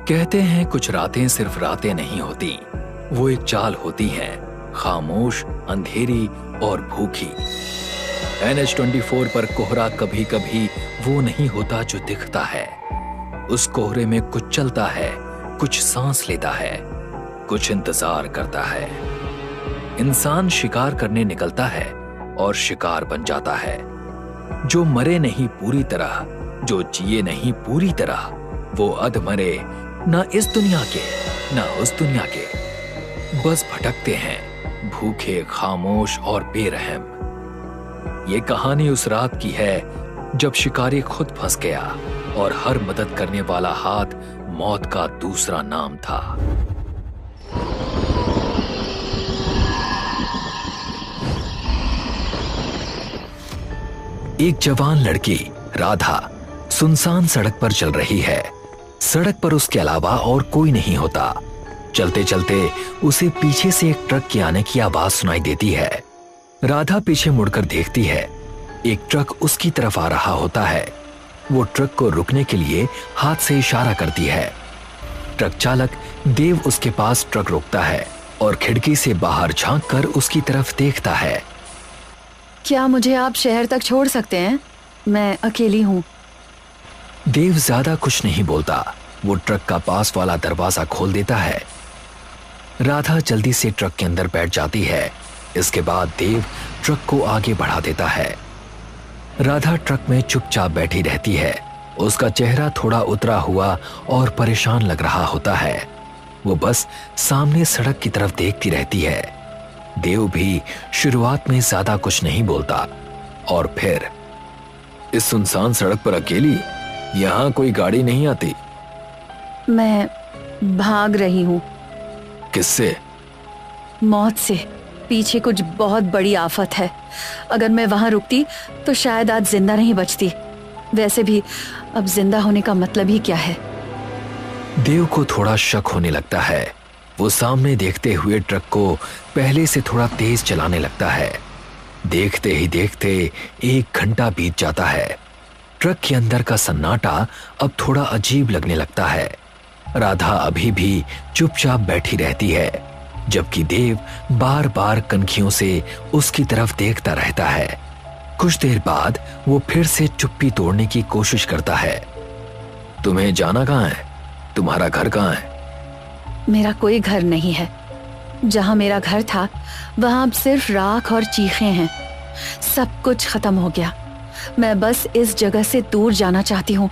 कहते हैं कुछ रातें सिर्फ रातें नहीं होती, वो एक चाल होती है, खामोश, अंधेरी और भूखी। NH24 पर कोहरा कभी कभी वो नहीं होता जो दिखता है। उस कोहरे में कुछ चलता है, कुछ सांस लेता है, कुछ इंतजार करता है। इंसान शिकार करने निकलता है और शिकार बन जाता है। जो मरे नहीं पूरी तरह, जो जिए नहीं पूरी तरह, वो अधमरे, ना इस दुनिया के ना उस दुनिया के, बस भटकते हैं, भूखे, खामोश और बेरहम। ये कहानी उस रात की है जब शिकारी खुद फंस गया और हर मदद करने वाला हाथ मौत का दूसरा नाम था। एक जवान लड़की राधा सुनसान सड़क पर चल रही है। सड़क पर उसके अलावा और कोई नहीं होता। चलते चलते उसे पीछे से एक ट्रक के आने की आवाज सुनाई देती है। राधा पीछे मुड़कर देखती है। एक ट्रक उसकी तरफ आ रहा होता है। वो ट्रक को रुकने के लिए हाथ से इशारा करती है। ट्रक चालक देव उसके पास ट्रक रोकता है और खिड़की से बाहर झांक कर उसकी तरफ देखता है। क्या मुझे आप शहर तक छोड़ सकते हैं? मैं अकेली हूँ। देव ज्यादा कुछ नहीं बोलता। वो ट्रक का पास वाला दरवाजा खोल देता है। राधा जल्दी से ट्रक के अंदर बैठ जाती है। इसके बाद देव ट्रक को आगे बढ़ा देता है। राधा ट्रक में चुपचाप बैठी रहती है। उसका चेहरा थोड़ा उतरा हुआ और परेशान लग रहा होता है। वो बस सामने सड़क की तरफ देखती रहती है। देव भी शुरुआत में ज्यादा कुछ नहीं बोलता। और फिर, इस सुनसान सड़क पर अकेली? यहाँ कोई गाड़ी नहीं आती? मैं भाग रही हूँ। किससे? मौत से। पीछे कुछ बहुत बड़ी आफत है। अगर मैं वहां रुकती तो शायद आज जिंदा नहीं बचती। वैसे भी अब जिंदा होने का मतलब ही क्या है? देव को थोड़ा शक होने लगता है। वो सामने देखते हुए ट्रक को पहले से थोड़ा तेज चलाने लगता है। देखते ही देखते 1 घंटा बीत जाता है। ट्रक के अंदर का सन्नाटा अब थोड़ा अजीब लगने लगता है। राधा अभी भी चुपचाप बैठी रहती है, जबकि देव बार बार कनखियों से उसकी तरफ देखता रहता है। कुछ देर बाद वो फिर से चुप्पी तोड़ने की कोशिश करता है। तुम्हें जाना कहाँ है? तुम्हारा घर कहाँ है? मेरा कोई घर नहीं है। जहां मेरा घर था वहां अब सिर्फ राख और चीखें हैं। सब कुछ खत्म हो गया। मैं बस इस जगह से दूर जाना चाहती हूँ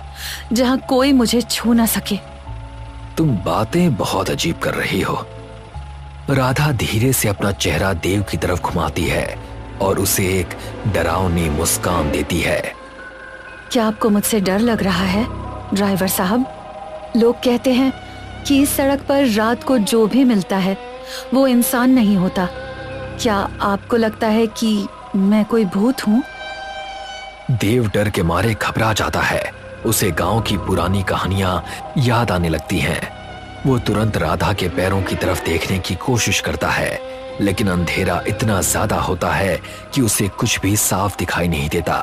जहां कोई मुझे छू ना सके। तुम बातें बहुत अजीब कर रही हो। राधा धीरे से अपना चेहरा देव की तरफ घुमाती है और उसे एक डरावनी मुस्कान देती है। क्या आपको मुझसे डर लग रहा है, ड्राइवर साहब? लोग कहते हैं कि इस सड़क पर रात को जो भी मिलता है वो इंसान नहीं होता। क्या आपको लगता है कि मैं कोई भूत हूँ? देव डर के मारे घबरा जाता है। उसे गांव की पुरानी कहानियां याद आने लगती हैं। वो तुरंत राधा के पैरों की तरफ देखने की कोशिश करता है, लेकिन अंधेरा इतना ज्यादा होता है कि उसे कुछ भी साफ दिखाई नहीं देता।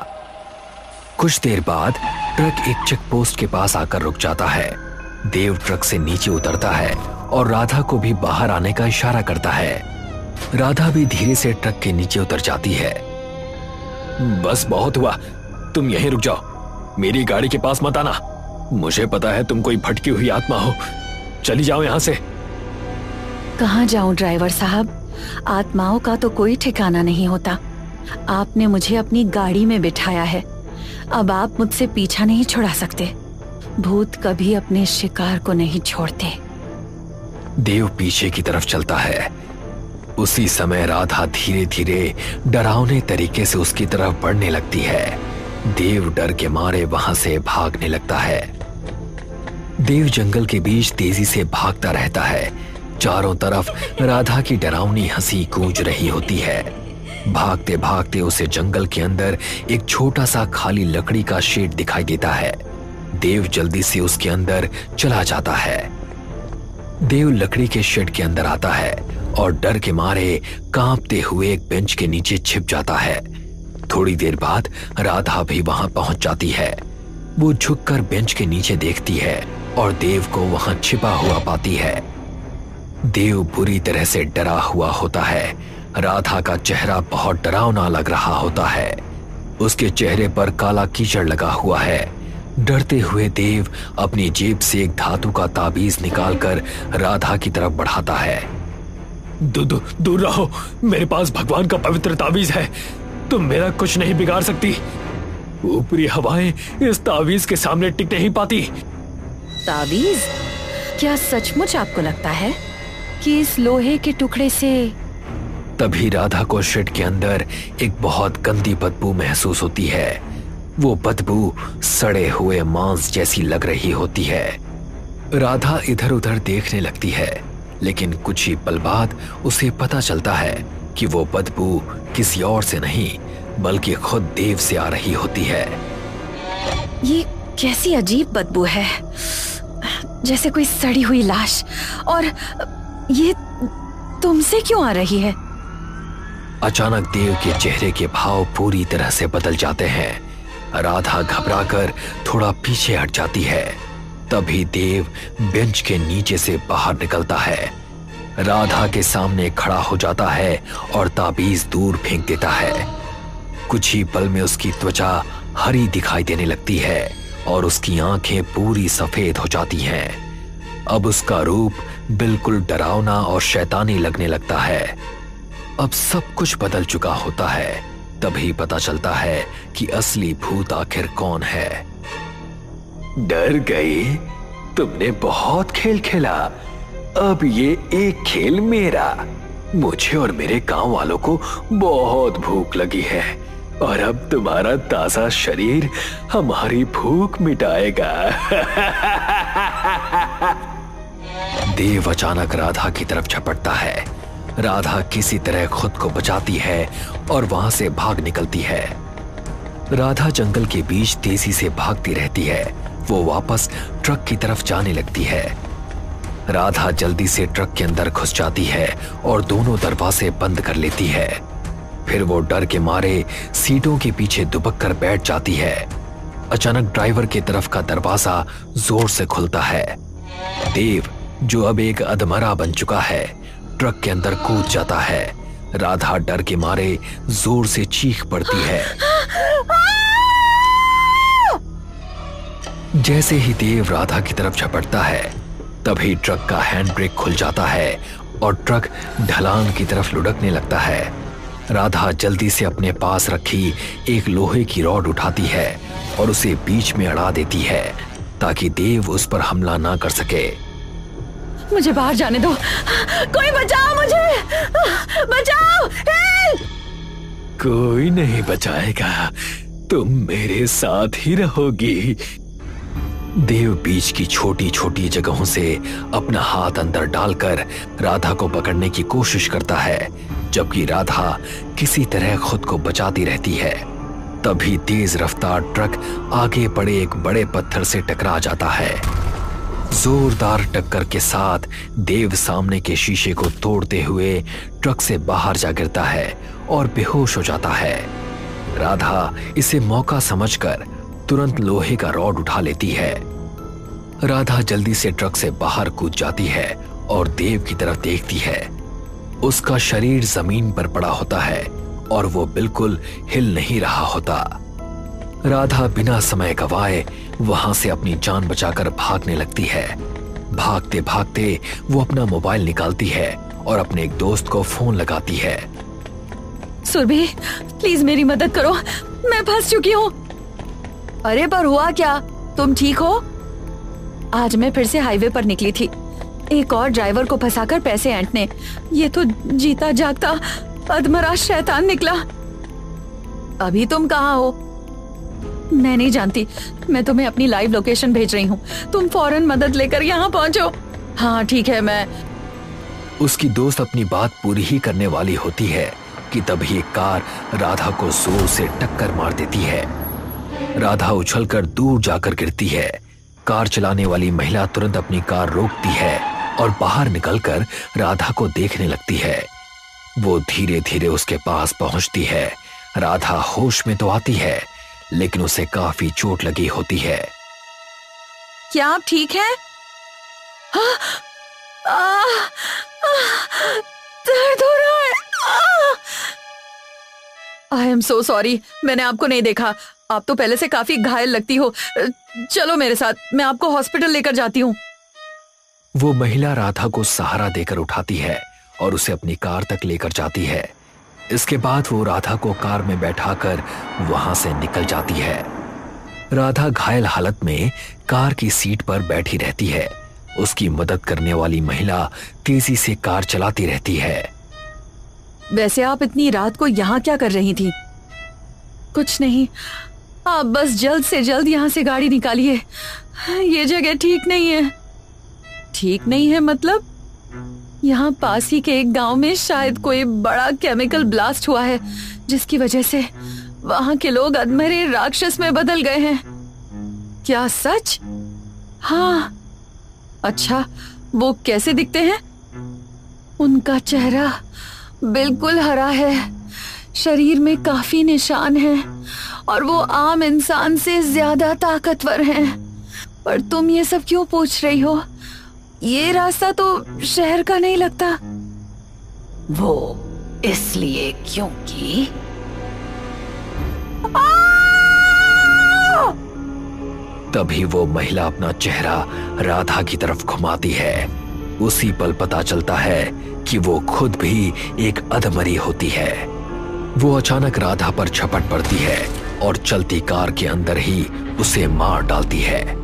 कुछ देर बाद ट्रक एक चेक पोस्ट के पास आकर रुक जाता है। देव ट्रक से नीचे उतरता है और राधा को भी बाहर आने का इशारा करता है। राधा भी धीरे से ट्रक के नीचे उतर जाती है। बस बहुत हुआ, तुम यहीं रुक जाओ। मेरी गाड़ी के पास मत आना। मुझे पता है तुम कोई भटकी हुई आत्मा हो। चली जाओ यहां से। कहाँ जाऊं ड्राइवर साहब? आत्माओं का तो कोई ठिकाना नहीं होता। आपने मुझे अपनी गाड़ी में बिठाया है। अब आप मुझसे पीछा नहीं छुड़ा सकते। भूत कभी अपने शिकार को नहीं छोड़ते। देव पीछे की तरफ चलता है। उसी समय राधा धीरे धीरे डरावने तरीके से उसकी तरफ बढ़ने लगती है। देव डर के मारे वहां से भागने लगता है। देव जंगल के बीच तेजी से भागता रहता है। चारों तरफ राधा की डरावनी हंसी गूंज रही होती है। भागते भागते उसे जंगल के अंदर एक छोटा सा खाली लकड़ी का शेड दिखाई देता है। देव जल्दी से उसके अंदर चला जाता है। देव लकड़ी के शेड के अंदर आता है और डर के मारे कांपते हुए एक बेंच के नीचे छिप जाता है। थोड़ी देर बाद राधा भी वहां पहुंच जाती है। वो झुककर बेंच के नीचे देखती है और देव को वहां छिपा हुआ पाती है। देव बुरी तरह से डरा हुआ होता है। राधा का चेहरा बहुत डरावना लग रहा होता है। उसके चेहरे पर काला कीचड़ लगा हुआ है। डरते हुए देव अपनी जेब से एक धातु का ताबीज निकालकर राधा की तरफ बढ़ाता है। दूर रहो, मेरे पास भगवान का पवित्र ताबीज है, तुम मेरा कुछ नहीं बिगाड़ सकती। ऊपरी हवाएं इस ताबीज के सामने टिक नहीं पाती। ताबीज? क्या सचमुच आपको लगता है कि इस लोहे के टुकड़े से? तभी राधा को शेड के अंदर एक बहुत गंदी बदबू महसूस होती है। वो बदबू सड़े हुए मांस जैसी लग रही होती है। राधा इधर उधर देखने लगती है, लेकिन कुछ ही पल बाद उसे पता चलता है कि वो बदबू किसी और से नहीं बल्कि खुद देव से आ रही होती है। ये कैसी अजीब बदबू है, जैसे कोई सड़ी हुई लाश। और ये तुमसे क्यों आ रही है? अचानक देव के चेहरे के भाव पूरी तरह से बदल जाते हैं। राधा घबराकर थोड़ा पीछे हट जाती है। तभी देव बेंच के नीचे से बाहर निकलता है, राधा के सामने खड़ा हो जाता है और ताबीज दूर फेंक देता है। कुछ ही पल में उसकी त्वचा हरी दिखाई देने लगती है और उसकी आंखें पूरी सफेद हो जाती हैं। अब उसका रूप बिल्कुल डरावना और शैतानी लगने लगता है। अब सब कुछ बदल चुका होता है। तभी पता चलता है कि असली भूत आखिर कौन है। डर गई? तुमने बहुत खेल खेला, अब ये एक खेल मेरा। मुझे और मेरे गांव वालों को बहुत भूख लगी है और अब तुम्हारा ताजा शरीर हमारी भूख मिटाएगा। देव अचानक राधा की तरफ झपटता है। राधा किसी तरह खुद को बचाती है और वहां से भाग निकलती है। राधा जंगल के बीच तेजी से भागती रहती है। वो वापस ट्रक की तरफ जाने लगती है। राधा जल्दी से ट्रक के अंदर घुस जाती है और दोनों दरवाजे बंद कर लेती है। फिर वो डर के मारे सीटों के पीछे दुबक कर बैठ जाती है। अचानक ड्राइवर की तरफ का दरवाजा जोर से खुलता है। देव, जो अब एक अधमरा बन चुका है, ट्रक के अंदर कूद जाता है। राधा डर के मारे जोर से चीख पड़ती है। जैसे ही देव राधा की तरफ झपटता है, तभी ट्रक का हैंड ब्रेक खुल जाता है और ट्रक ढलान की तरफ लुढ़कने लगता है। राधा जल्दी से अपने पास रखी एक लोहे की रॉड उठाती है और उसे बीच में अड़ा देती है ताकि देव उस पर हमला ना कर सके। मुझे बाहर जाने दो, कोई बचाओ मुझे, बचाओ, हेल्प! कोई नहीं बचाएगा, तुम मेरे साथ ही रहोगी। देव बीच की छोटी छोटी जगहों से अपना हाथ अंदर डालकर राधा को पकड़ने की कोशिश करता है, जबकि राधा किसी तरह खुद को बचाती रहती है। तभी तेज रफ्तार ट्रक आगे पड़े एक बड़े पत्थर से टकरा जाता है। जोरदार टक्कर के साथ देव सामने के शीशे को तोड़ते हुए ट्रक से बाहर जा गिरता है और बेहोश हो जाता है। राधा इसे मौका समझकर तुरंत लोहे का रॉड उठा लेती है। राधा जल्दी से ट्रक से बाहर कूद जाती है और देव की तरफ देखती है। उसका शरीर जमीन पर पड़ा होता है और वो बिल्कुल हिल नहीं रहा होता। राधा बिना समय गवाए वहां से अपनी जान बचाकर भागने लगती है। भागते भागते वो अपना मोबाइल निकालती है और अपने एक दोस्त को फोन लगाती है। सुरभि, प्लीज मेरी मदद करो, मैं फंस चुकी हूँ। अरे पर हुआ क्या, तुम ठीक हो? आज मैं फिर से हाईवे पर निकली थी, एक और ड्राइवर को फंसाकर पैसे ऐंठने। ये तो जीता जागता अधमरा शैतान निकला। अभी तुम कहाँ हो? मैं नहीं जानती, मैं तुम्हें अपनी लाइव लोकेशन भेज रही हूँ, तुम फौरन मदद लेकर यहाँ पहुँचो। हाँ ठीक है। मैं उसकी दोस्त अपनी बात पूरी ही करने वाली होती है कि तभी एक कार राधा को जोर से टक्कर मार देती है। राधा उछलकर दूर जाकर गिरती है। कार चलाने वाली महिला तुरंत अपनी कार रोकती है और बाहर निकलकर राधा को देखने लगती है। वो धीरे धीरे उसके पास पहुंचती है। राधा होश में तो आती है, लेकिन उसे काफी चोट लगी होती है। क्या आप ठीक हैं? दर्द हो रहा है। आई एम सो सॉरी, मैंने आपको नहीं देखा। आप तो पहले से काफी घायल लगती हो। चलो मेरे साथ, मैं आपको हॉस्पिटल लेकर जाती हूँ। वो महिला राधा को सहारा देकर उठाती है और उसे अपनी कार तक लेकर जाती है। इसके बाद वो राधा को कार में बैठाकर वहां से निकल जाती है। राधा घायल हालत में कार की सीट पर बैठी रहती है। उसकी मदद करने वाली महिला तेजी से कार चलाती रहती है। वैसे आप इतनी रात को यहाँ क्या कर रही थी? कुछ नहीं, आप बस जल्द से जल्द यहाँ से गाड़ी निकालिए। ये जगह ठीक नहीं है। ठीक नहीं है मतलब? यहाँ पास ही के एक गांव में शायद कोई बड़ा केमिकल ब्लास्ट हुआ है, जिसकी वजह से वहां के लोग अधमरे राक्षस में बदल गए हैं। क्या सच? हाँ। अच्छा, वो कैसे दिखते हैं? उनका चेहरा बिल्कुल हरा है, शरीर में काफी निशान हैं और वो आम इंसान से ज्यादा ताकतवर हैं। पर तुम ये सब क्यों पूछ रही हो? ये रास्ता तो शहर का नहीं लगता। वो इसलिए क्योंकि तभी वो महिला अपना चेहरा राधा की तरफ घुमाती है। उसी पल पता चलता है कि वो खुद भी एक अधमरी होती है। वो अचानक राधा पर झपट पड़ती है और चलती कार के अंदर ही उसे मार डालती है।